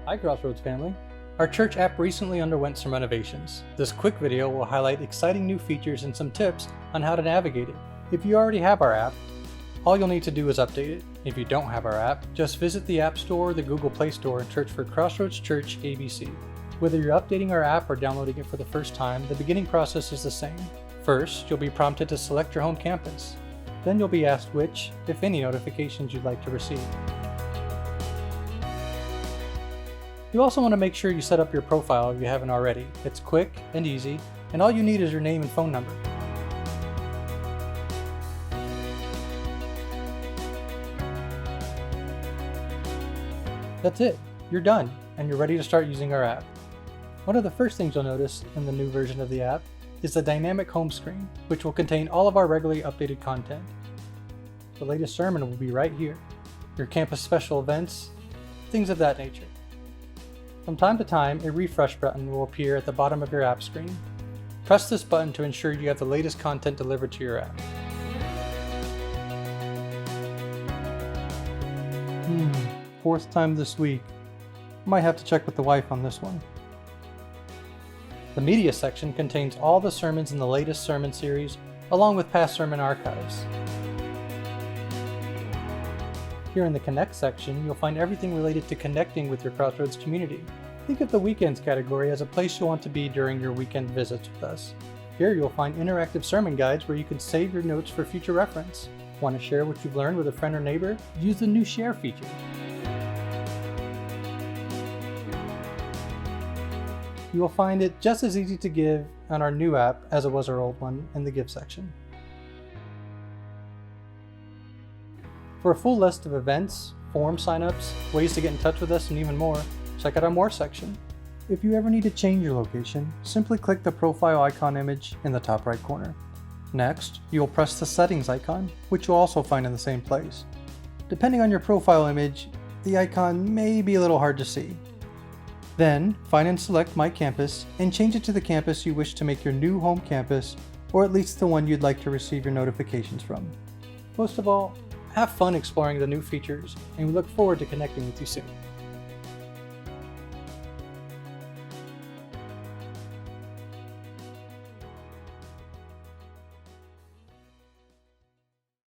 Hi Crossroads family. Our church app recently underwent some renovations. This quick video will highlight exciting new features and some tips on how to navigate it. If you already have our app, all you'll need to do is update it. If you don't have our app, just visit the App Store or the Google Play Store and search for Crossroads Church ABC. Whether you're updating our app or downloading it for the first time, the beginning process is the same. First, you'll be prompted to select your home campus. Then you'll be asked which, if any, notifications you'd like to receive. You also want to make sure you set up your profile if you haven't already. It's quick and easy, and all you need is your name and phone number. That's it. You're done, and you're ready to start using our app. One of the first things you'll notice in the new version of the app is the dynamic home screen, which will contain all of our regularly updated content. The latest sermon will be right here, your campus special events, things of that nature. From time to time, a refresh button will appear at the bottom of your app screen. Press this button to ensure you have the latest content delivered to your app. Fourth time this week. Might have to check with the wife on this one. The media section contains all the sermons in the latest sermon series, along with past sermon archives. Here in the Connect section, you'll find everything related to connecting with your Crossroads community. Think of the Weekends category as a place you want to be during your weekend visits with us. Here you'll find interactive sermon guides where you can save your notes for future reference. Want to share what you've learned with a friend or neighbor? Use the new Share feature. You will find it just as easy to give on our new app as it was our old one in the Give section. For a full list of events, form signups, ways to get in touch with us, and even more, check out our More section. If you ever need to change your location, simply click the profile icon image in the top right corner. Next, you'll press the settings icon, which you'll also find in the same place. Depending on your profile image, the icon may be a little hard to see. Then, find and select My Campus and change it to the campus you wish to make your new home campus, or at least the one you'd like to receive your notifications from. Most of all, have fun exploring the new features, and we look forward to connecting with you soon.